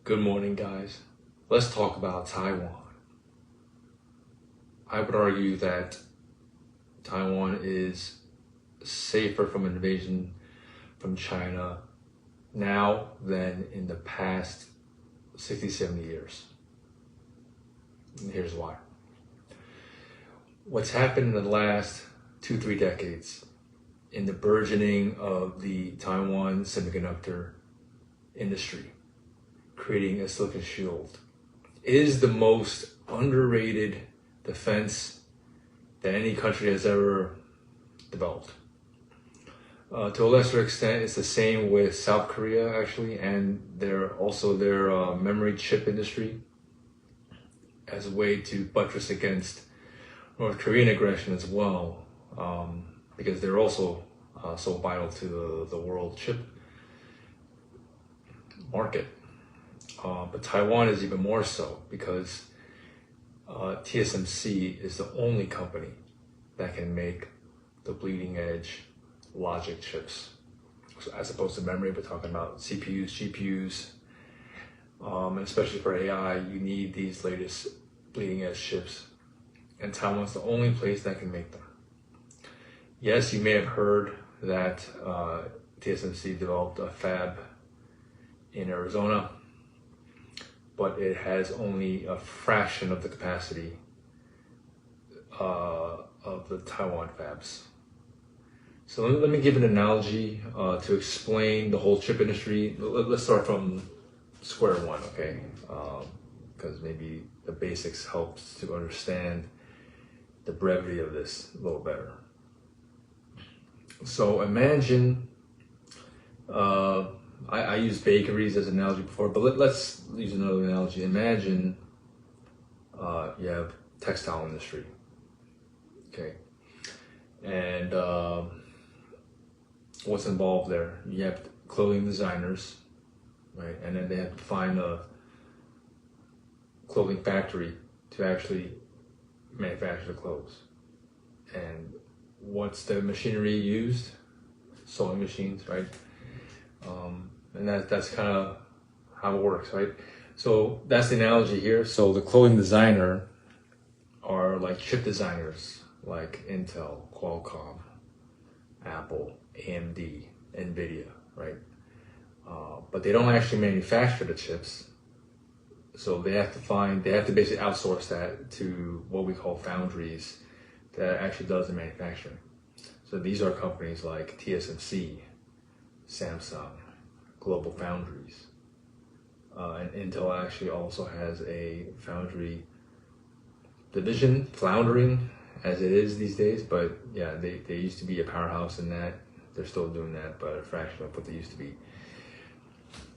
Good morning, guys. Let's talk about Taiwan. I would argue that Taiwan is safer from invasion from China now than in the past 60, 70 years. And here's why. What's happened in the last 2-3 decades in the burgeoning of the Taiwan semiconductor industry, creating a silicon shield, is the most underrated defense that any country has ever developed. To a lesser extent, it's the same with South Korea, actually, and their memory chip industry as a way to buttress against North Korean aggression as well, because they're also so vital to the world chip market. But Taiwan is even more so because TSMC is the only company that can make the bleeding edge logic chips. So as opposed to memory, we're talking about CPUs, GPUs, and especially for AI, you need these latest bleeding edge chips. And Taiwan's the only place that can make them. Yes, you may have heard that TSMC developed a fab in Arizona, but it has only a fraction of the capacity of the Taiwan fabs. So let me give an analogy to explain the whole chip industry. Let's start from square one, okay? Because maybe the basics helps to understand the brevity of this a little better. So imagine, I used bakeries as an analogy before, but let's use another analogy. Imagine you have textile industry, okay? And what's involved there? You have clothing designers, right? And then they have to find a clothing factory to actually manufacture the clothes. And what's the machinery used? Sewing machines, right? And that's kind of how it works, right? So that's the analogy here. So the clothing designer are like chip designers, like Intel, Qualcomm, Apple, AMD, NVIDIA, right? But they don't actually manufacture the chips. So they have to basically outsource that to what we call foundries that actually does the manufacturing. So these are companies like TSMC, Samsung, Global Foundries, and Intel actually also has a foundry division, floundering as it is these days, but yeah, they used to be a powerhouse in that. They're still doing that, but a fraction of what they used to be.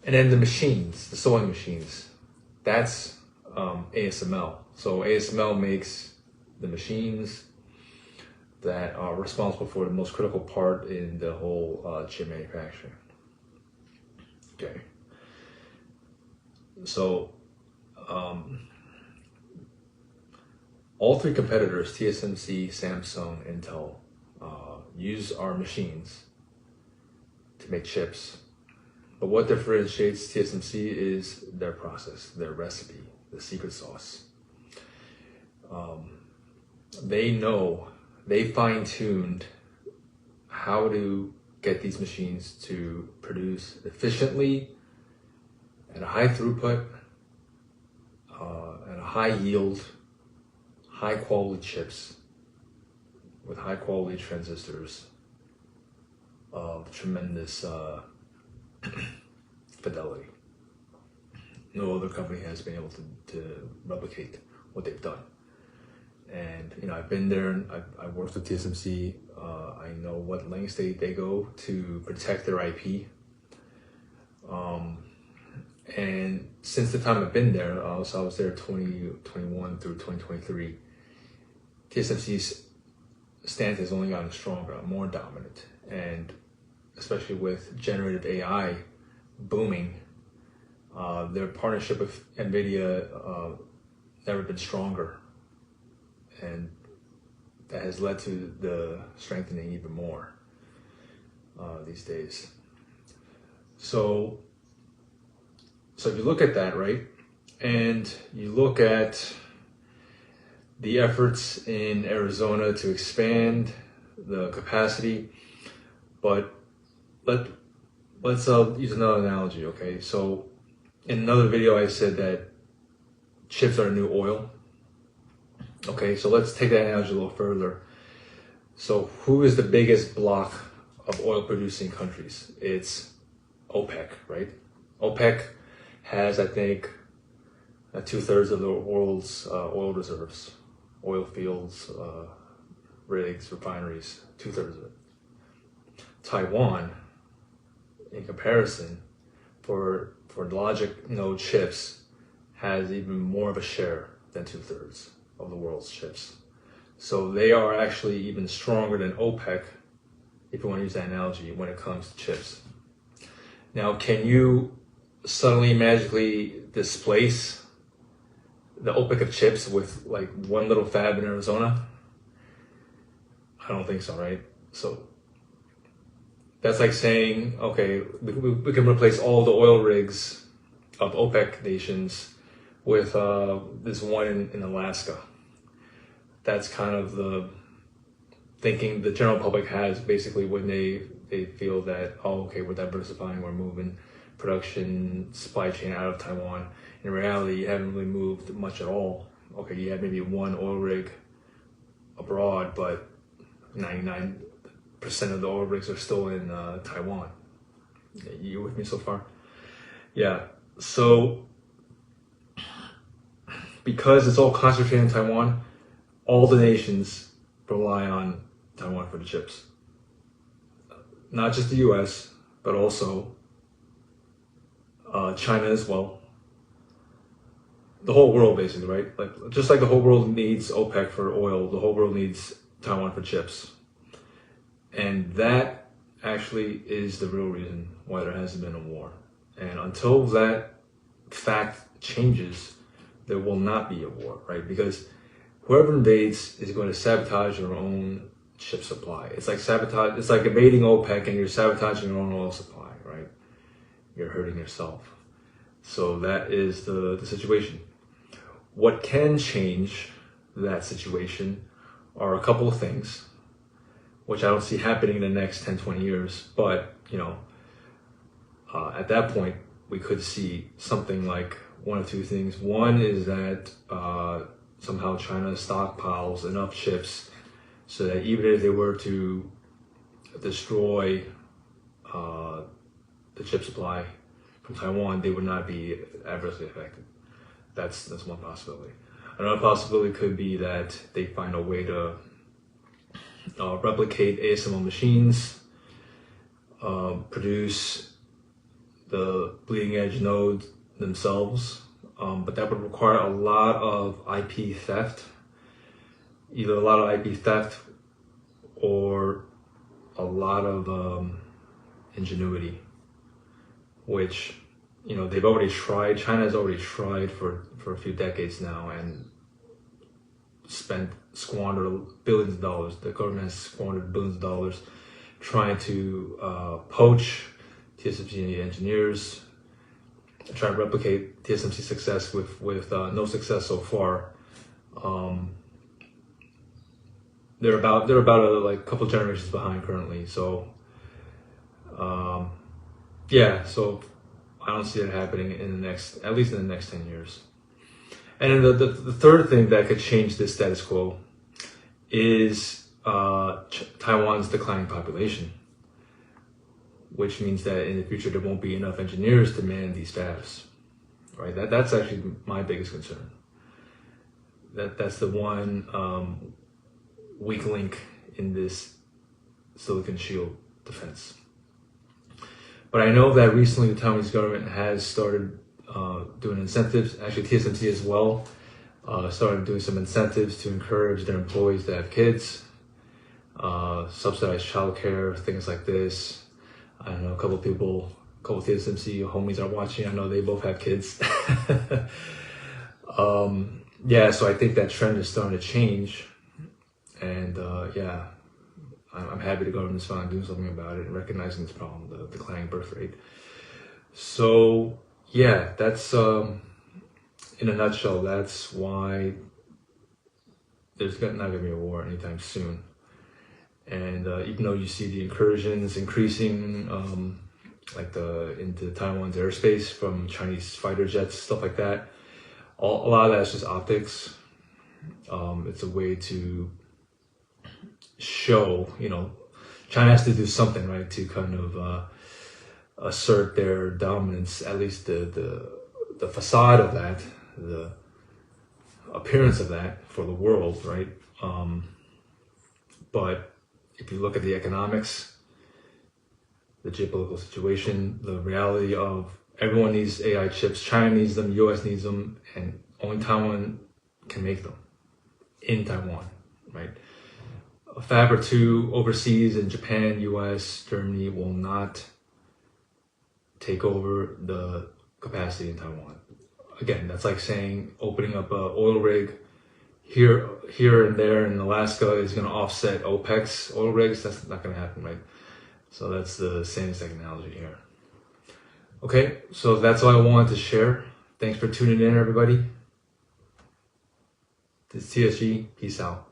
And then the machines, the sewing machines, that's ASML. So ASML makes the machines that are responsible for the most critical part in the whole chip manufacturing. Okay. So all three competitors, TSMC, Samsung, Intel, use our machines to make chips. But what differentiates TSMC is their process, their recipe, the secret sauce. They fine-tuned how to get these machines to produce efficiently at a high throughput, at a high yield, high quality chips with high quality transistors of tremendous fidelity. No other company has been able to replicate what they've done. And I've been there, and I've worked with TSMC. I know what lengths they go to protect their IP. And since the time I've been there, so I was there 2021 through 2023, TSMC's stance has only gotten stronger, more dominant. And especially with generative AI booming, their partnership with NVIDIA never been stronger. And that has led to the strengthening even more these days. So So if you look at that, right, and you look at the efforts in Arizona to expand the capacity, but let's use another analogy, okay? So in another video, I said that chips are the new oil. Okay, so let's take that analogy a little further. So who is the biggest block of oil producing countries? It's OPEC, right? OPEC has, I think, 2/3 of the world's oil reserves, oil fields, rigs, refineries, 2/3 of it. Taiwan, in comparison, for logic node chips, has even more of a share than 2/3 of the world's chips. So they are actually even stronger than OPEC, if you want to use that analogy, when it comes to chips. Now, can you suddenly magically displace the OPEC of chips with like one little fab in Arizona? I don't think so, right? So that's like saying, okay, we can replace all the oil rigs of OPEC nations with this one in Alaska. That's kind of the thinking the general public has basically when they feel that, oh, okay, we're diversifying, we're moving production, supply chain out of Taiwan. In reality, you haven't really moved much at all. Okay, you have maybe one oil rig abroad, but 99% of the oil rigs are still in Taiwan. You with me so far? Yeah, so because it's all concentrated in Taiwan, all the nations rely on Taiwan for the chips. Not just the US, but also China as well. The whole world basically, right? Like just like the whole world needs OPEC for oil, the whole world needs Taiwan for chips. And that actually is the real reason why there hasn't been a war. And until that fact changes, there will not be a war, right? Because whoever invades is going to sabotage their own chip supply. It's like sabotage. It's like invading OPEC and you're sabotaging your own oil supply, right? You're hurting yourself. So that is the situation. What can change that situation are a couple of things, which I don't see happening in the next 10, 20 years. But, you know, at that point, we could see something like one of two things. One is that somehow China stockpiles enough chips so that even if they were to destroy the chip supply from Taiwan, they would not be adversely affected. That's one possibility. Another possibility could be that they find a way to replicate ASML machines, produce the bleeding edge node themselves, but that would require a lot of IP theft, either a lot of IP theft or a lot of ingenuity, which, you know, they've already tried. China has already tried for a few decades now and squandered billions of dollars. The government has squandered billions of dollars trying to poach TSMC engineers, try to replicate TSMC success with no success so far. They're about a couple generations behind currently. So yeah, so I don't see it happening at least in the next 10 years. And then the third thing that could change this status quo is Taiwan's declining population, which means that in the future there won't be enough engineers to man these fabs, right? That's actually my biggest concern. That's the one weak link in this silicon shield defense. But I know that recently the Taiwanese government has started doing incentives, actually TSMC as well, started doing some incentives to encourage their employees to have kids, subsidized childcare, things like this. I know a couple TSMC homies are watching. I know they both have kids. Yeah, so I think that trend is starting to change. And yeah, I'm happy the government's finally doing something about it and recognizing this problem, the declining birth rate. So yeah, that's in a nutshell. That's why there's not going to be a war anytime soon. And even though you see the incursions increasing, like into Taiwan's airspace from Chinese fighter jets, stuff like that, a lot of that's just optics. It's a way to show, China has to do something, right, to kind of assert their dominance, at least the facade of that, the appearance of that for the world, right? But if you look at the economics, the geopolitical situation, the reality of everyone needs AI chips, China needs them, US needs them, and only Taiwan can make them in Taiwan, right? A fab or two overseas in Japan, US, Germany will not take over the capacity in Taiwan. Again, that's like saying opening up an oil rig here and there in Alaska is going to offset OPEC's oil rigs. That's not going to happen, right? So that's the same exact analogy here. Okay, so that's all I wanted to share. Thanks for tuning in, everybody. This is TSG. Peace out.